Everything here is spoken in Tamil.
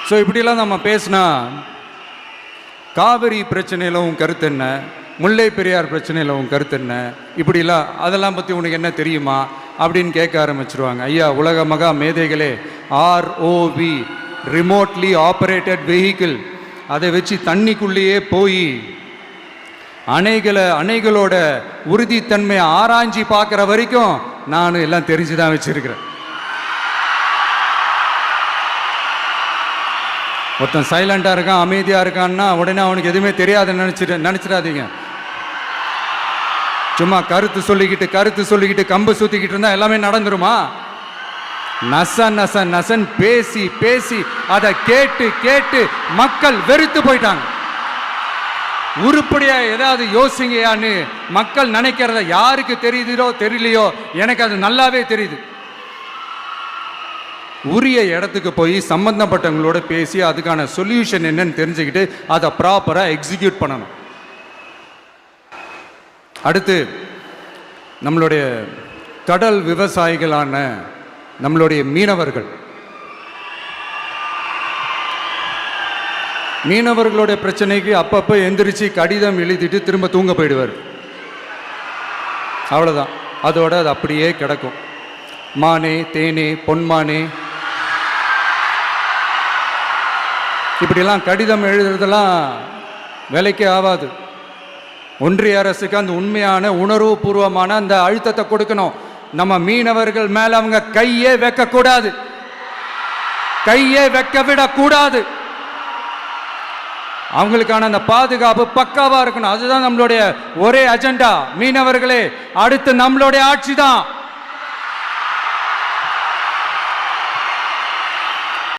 ஸோ இப்படிலாம் நம்ம பேசினா காவிரி பிரச்சனையில் உன் கருத்து என்ன, முல்லை பெரியார் பிரச்சனையில் உன் கருத்து என்ன, இப்படிலாம் அதெல்லாம் பற்றி உனக்கு என்ன தெரியுமா அப்படின்னு கேட்க ஆரம்பிச்சிருவாங்க. ஐயா, உலக மகா மேதைகளே, ROV, ரிமோட்லி ஆப்ரேட்டட் வெஹிக்கிள், அதை வச்சு தண்ணிக்குள்ளேயே போய் அணைகளோட உறுதித்தன்மையை ஆராய்ச்சி பார்க்குற வரைக்கும் நான் எல்லாம் தெரிஞ்சு தான் வச்சிருக்கிறேன். ஒருத்தன் சைலண்டாக இருக்கான், அமைதியாக இருக்கான்னா உடனே அவனுக்கு எதுவுமே தெரியாதுன்னு நினச்சிடாதீங்க. சும்மா கருத்து சொல்லிக்கிட்டு கம்பு சுற்றிக்கிட்டு இருந்தால் எல்லாமே நடந்துருமா? நசன் பேசி அதை கேட்டு மக்கள் வெறுத்து போயிட்டாங்க. உருப்படியா ஏதாவது யோசிங்கயான்னு மக்கள் நினைக்கிறத யாருக்கு தெரியுதோ தெரியலையோ, எனக்கு அது நல்லாவே தெரியுது. உரிய இடத்துக்கு போய் சம்பந்தப்பட்டவங்களோட பேசி அதுக்கான சொல்யூஷன் என்னன்னு தெரிஞ்சுக்கிட்டு அதை ப்ராப்பராக எக்ஸிக்யூட் பண்ணணும். அடுத்து நம்மளுடைய கடல் விவசாயிகளான நம்மளுடைய மீனவர்களுடைய பிரச்சனைக்கு அப்பப்போ எந்திரிச்சு கடிதம் எழுதிட்டு திரும்ப தூங்க போயிடுவார். அவ்வளோதான், அதோட அது அப்படியே கிடக்கும். மானே தேனே பொன்மானே இப்படிலாம் கடிதம் எழுதுறதெல்லாம் வேலைக்கே ஆகாது. ஒன்றிய அரசுக்கு அந்த உண்மையான உணர்வுபூர்வமான அந்த அழுத்தத்தை கொடுக்கணும். நம்ம மீனவர்கள் மேல அவங்க கையே வைக்கக்கூடாது, கையே வைக்க விடக்கூடாது. அவங்களுக்கான அந்த பாதுகாப்பு பக்காவா இருக்கணும். அதுதான் நம்மளுடைய ஒரே அஜெண்டா. மீனவர்களே, அடுத்து நம்மளுடைய ஆட்சி தான்.